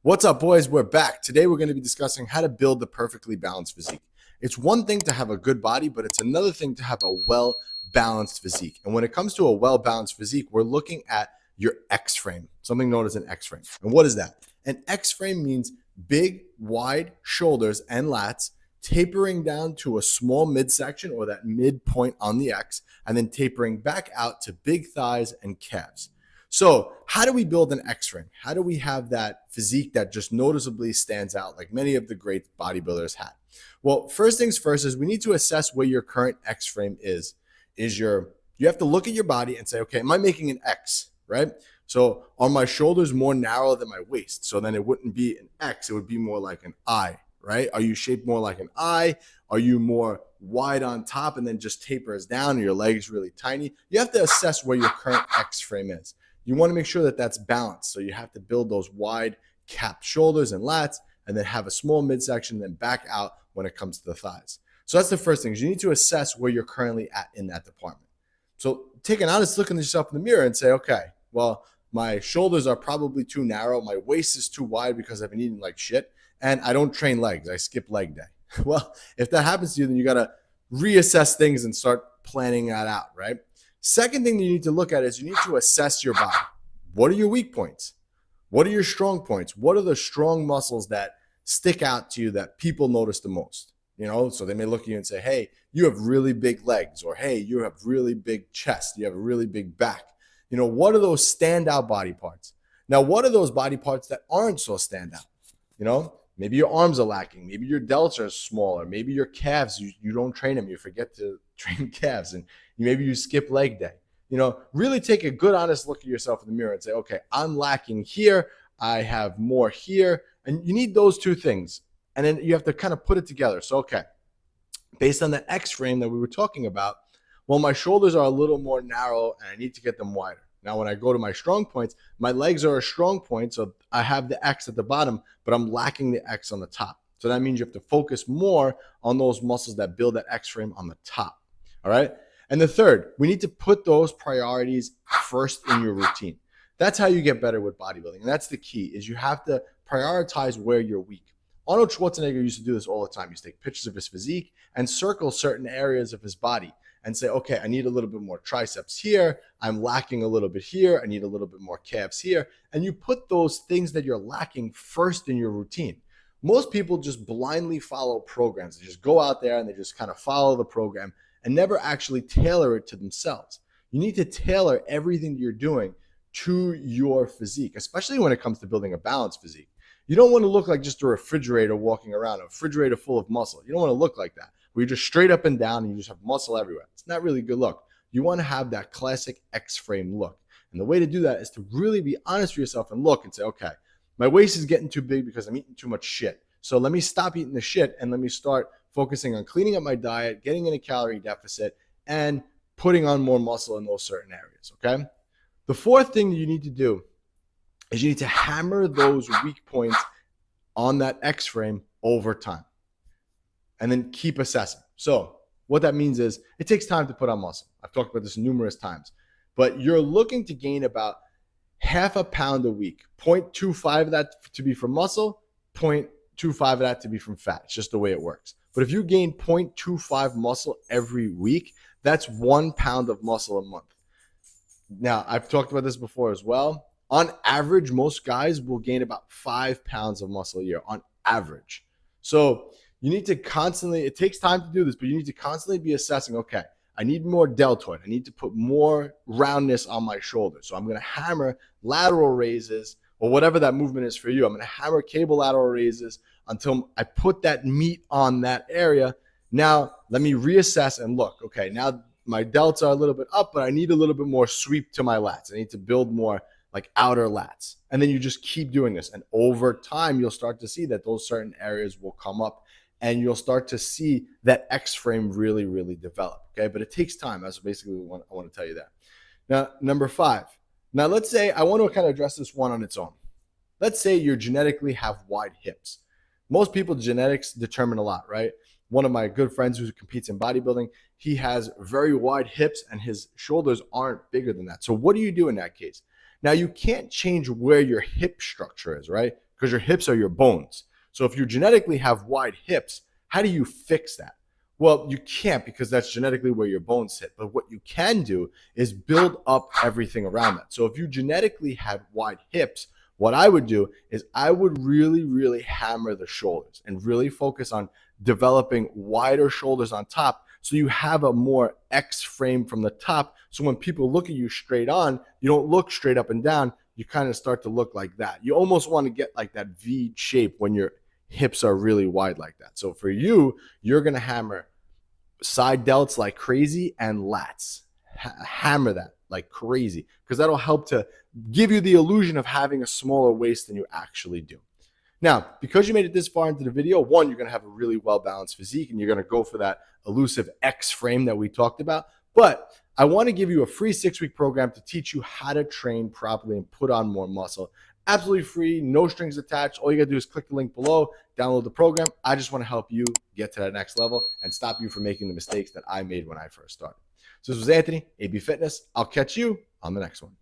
What's up, boys? We're back. Today, we're going to be discussing how to build the perfectly balanced physique. It's one thing to have a good body, but it's another thing to have a well-balanced physique. And when it comes to a well-balanced physique, we're looking at your X-frame, something known as an X-frame. And what is that? An X-frame means big, wide shoulders and lats, tapering down to a small midsection or that midpoint on the X, and then tapering back out to big thighs and calves. So how do we build an X-frame? How do we have that physique that just noticeably stands out like many of the great bodybuilders had? Well, first things first is we need to assess where your current X-frame is. You have to look at your body and say, okay, am I making an X, right? So are my shoulders more narrow than my waist? So then it wouldn't be an X, it would be more like an I, right? Are you shaped more like an I? Are you more wide on top and then just tapers down and your legs really tiny? You have to assess where your current X-frame is. You want to make sure that that's balanced. So you have to build those wide capped shoulders and lats and then have a small midsection and then back out when it comes to the thighs. So that's the first thing. You need to assess where you're currently at in that department. So take an honest look at yourself in the mirror and say, okay, well, my shoulders are probably too narrow. My waist is too wide because I've been eating like shit. And I don't train legs. I skip leg day. Well, if that happens to you, then you got to reassess things and start planning that out, right? Second thing that you need to look at is you need to assess your body. What are your weak points? What are your strong points? What are the strong muscles that stick out to you that people notice the most? You know, so they may look at you and say, hey, you have really big legs, or hey, you have really big chest. You have a really big back. You know, what are those standout body parts? Now, what are those body parts that aren't so standout? You know, maybe your arms are lacking. Maybe your delts are smaller. Maybe your calves, you don't train them. You forget to train calves, and maybe you skip leg day. You know, really take a good, honest look at yourself in the mirror and say, okay, I'm lacking here. I have more here. And you need those two things. And then you have to kind of put it together. So, okay, based on the X-frame that we were talking about, well, my shoulders are a little more narrow and I need to get them wider. Now, when I go to my strong points, my legs are a strong point. So I have the X at the bottom, but I'm lacking the X on the top. So that means you have to focus more on those muscles that build that X-frame on the top. All right. And the third, we need to put those priorities first in your routine. That's how you get better with bodybuilding. And that's the key, is you have to prioritize where you're weak. Arnold Schwarzenegger used to do this all the time. He used to take pictures of his physique and circle certain areas of his body and say, okay, I need a little bit more triceps here. I'm lacking a little bit here. I need a little bit more calves here. And you put those things that you're lacking first in your routine. Most people just blindly follow programs. They just go out there and they just kind of follow the program and never actually tailor it to themselves. You need to tailor everything you're doing to your physique, especially when it comes to building a balanced physique. You don't want to look like just a refrigerator walking around, a refrigerator full of muscle. You don't want to look like that, where you're just straight up and down and you just have muscle everywhere. It's not really a good look. You want to have that classic X-frame look. And the way to do that is to really be honest with yourself and look and say, okay, my waist is getting too big because I'm eating too much shit. So let me stop eating the shit and let me start focusing on cleaning up my diet, getting in a calorie deficit, and putting on more muscle in those certain areas, okay? The fourth thing that you need to do is you need to hammer those weak points on that X-frame over time and then keep assessing. So what that means is it takes time to put on muscle. I've talked about this numerous times, but you're looking to gain about half a pound a week, 0.25 of that to be from muscle, 0.25 of that to be from fat. It's just the way it works. But if you gain 0.25 muscle every week, that's 1 pound of muscle a month. Now, I've talked about this before as well. On average, most guys will gain about 5 pounds of muscle a year on average. So you need to constantly, it takes time to do this, but you need to constantly be assessing, okay, I need more deltoid. I need to put more roundness on my shoulders. So I'm going to hammer lateral raises, or whatever that movement is for you. I'm going to hammer cable lateral raises until I put that meat on that area. Now, let me reassess and look, okay, now my delts are a little bit up, but I need a little bit more sweep to my lats. I need to build more like outer lats. And then you just keep doing this. And over time, you'll start to see that those certain areas will come up and you'll start to see that X-frame really, really develop, okay? But it takes time. That's basically what I want to tell you that. Now, number 5. Now, let's say I want to kind of address this one on its own. Let's say you genetically have wide hips. Most people, genetics determine a lot, right? One of my good friends who competes in bodybuilding, he has very wide hips and his shoulders aren't bigger than that. So what do you do in that case? Now, you can't change where your hip structure is, right? because your hips are your bones. So if you genetically have wide hips, how do you fix that? Well, you can't, because that's genetically where your bones sit. But what you can do is build up everything around that. So if you genetically had wide hips, what I would do is I would really, really hammer the shoulders and really focus on developing wider shoulders on top, so you have a more X frame from the top. So when people look at you straight on, you don't look straight up and down. You kind of start to look like that. You almost want to get like that V shape when your hips are really wide like that. So for you, you're going to hammer side delts like crazy and lats. Hammer that like crazy, because that'll help to give you the illusion of having a smaller waist than you actually do. Now, because you made it this far into the video, one, you're going to have a really well-balanced physique, and you're going to go for that elusive X frame that we talked about. But I want to give you a free 6-week program to teach you how to train properly and put on more muscle. Absolutely free, no strings attached. All you got to do is click the link below, download the program. I just want to help you get to that next level and stop you from making the mistakes that I made when I first started. So this was Anthony, AB Fitness. I'll catch you on the next one.